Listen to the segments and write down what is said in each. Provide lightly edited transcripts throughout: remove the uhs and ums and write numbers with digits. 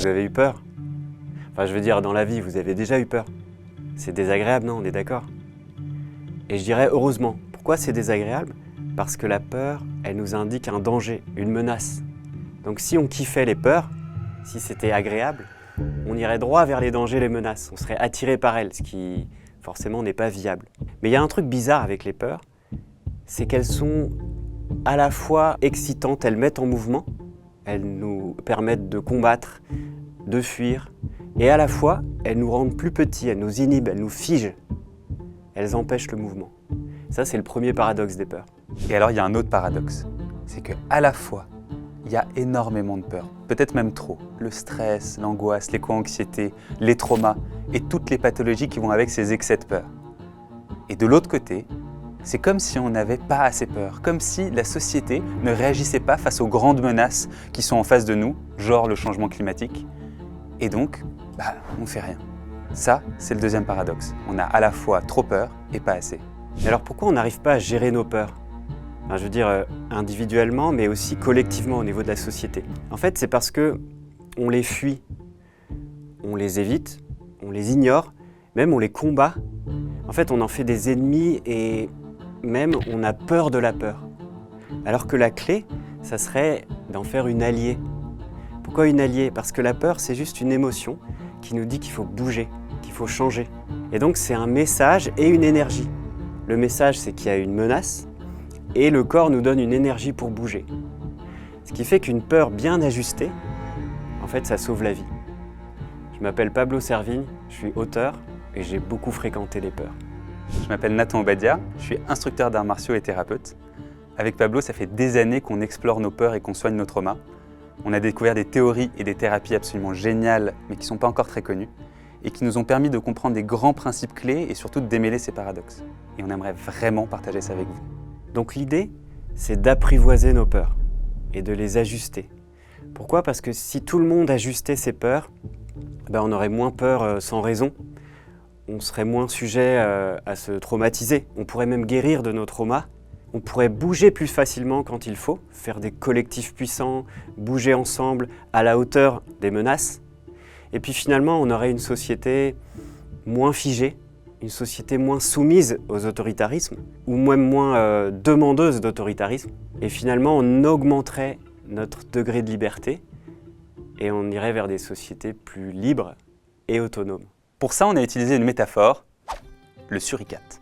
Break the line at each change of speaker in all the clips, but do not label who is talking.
vous avez eu peur. Enfin, je veux dire, dans la vie, vous avez déjà eu peur. C'est désagréable, non? On est d'accord? Et je dirais heureusement. Pourquoi c'est désagréable? Parce que la peur, elle nous indique un danger, une menace. Donc si on kiffait les peurs, si c'était agréable, on irait droit vers les dangers, les menaces. On serait attiré par elles, ce qui forcément n'est pas viable. Mais il y a un truc bizarre avec les peurs, c'est qu'elles sont à la fois excitantes, elles mettent en mouvement, elles nous permettent de combattre, de fuir, et à la fois, elles nous rendent plus petits, elles nous inhibent, elles nous figent, elles empêchent le mouvement. Ça, c'est le premier paradoxe des peurs.
Et alors, il y a un autre paradoxe, c'est qu'à la fois, il y a énormément de peur, peut-être même trop. Le stress, l'angoisse, l'éco-anxiété, les traumas et toutes les pathologies qui vont avec ces excès de peur. Et de l'autre côté, c'est comme si on n'avait pas assez peur, comme si la société ne réagissait pas face aux grandes menaces qui sont en face de nous, genre le changement climatique. Et donc, on ne fait rien. Ça, c'est le deuxième paradoxe. On a à la fois trop peur et pas assez.
Mais alors pourquoi on n'arrive pas à gérer nos peurs? Enfin, je veux dire individuellement, mais aussi collectivement au niveau de la société. En fait, c'est parce que on les fuit, on les évite, on les ignore, même on les combat. En fait, on en fait des ennemis et même on a peur de la peur. Alors que la clé, ça serait d'en faire une alliée. Pourquoi une alliée? Parce que la peur, c'est juste une émotion qui nous dit qu'il faut bouger, qu'il faut changer. Et donc, c'est un message et une énergie. Le message, c'est qu'il y a une menace et le corps nous donne une énergie pour bouger. Ce qui fait qu'une peur bien ajustée, en fait, ça sauve la vie. Je m'appelle Pablo Servigne, je suis auteur et j'ai beaucoup fréquenté les peurs.
Je m'appelle Nathan Obadia, je suis instructeur d'arts martiaux et thérapeute. Avec Pablo, ça fait des années qu'on explore nos peurs et qu'on soigne nos traumas. On a découvert des théories et des thérapies absolument géniales, mais qui ne sont pas encore très connues, et qui nous ont permis de comprendre des grands principes clés et surtout de démêler ces paradoxes. Et on aimerait vraiment partager ça avec vous.
Donc l'idée, c'est d'apprivoiser nos peurs et de les ajuster. Pourquoi? Parce que si tout le monde ajustait ses peurs, on aurait moins peur sans raison. On serait moins sujet à se traumatiser. On pourrait même guérir de nos traumas. On pourrait bouger plus facilement quand il faut, faire des collectifs puissants, bouger ensemble à la hauteur des menaces. Et puis finalement, on aurait une société moins figée, une société moins soumise aux autoritarismes, ou même moins demandeuse d'autoritarisme. Et finalement, on augmenterait notre degré de liberté et on irait vers des sociétés plus libres et autonomes.
Pour ça, on a utilisé une métaphore, le suricate.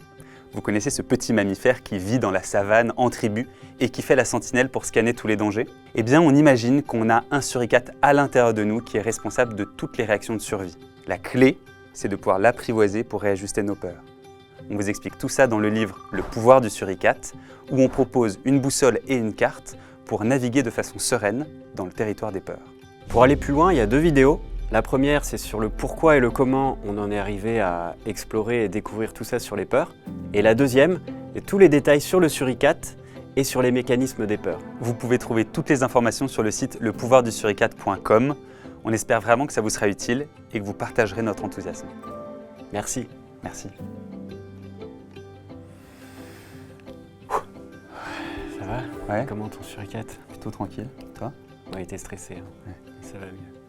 Vous connaissez ce petit mammifère qui vit dans la savane en tribu et qui fait la sentinelle pour scanner tous les dangers? Eh bien, on imagine qu'on a un suricate à l'intérieur de nous qui est responsable de toutes les réactions de survie. La clé, c'est de pouvoir l'apprivoiser pour réajuster nos peurs. On vous explique tout ça dans le livre Le pouvoir du suricate, où on propose une boussole et une carte pour naviguer de façon sereine dans le territoire des peurs.
Pour aller plus loin, il y a 2 vidéos. La première, c'est sur le pourquoi et le comment on en est arrivé à explorer et découvrir tout ça sur les peurs. Et la deuxième, c'est tous les détails sur le suricate et sur les mécanismes des peurs.
Vous pouvez trouver toutes les informations sur le site lepouvoirdusuricate.com. On espère vraiment que ça vous sera utile et que vous partagerez notre enthousiasme.
Merci.
Merci.
Ça va?
Ouais.
Comment ton suricate?
Plutôt tranquille. Toi?
Ouais, il était stressé. Hein.
Ouais.
Ça va mieux.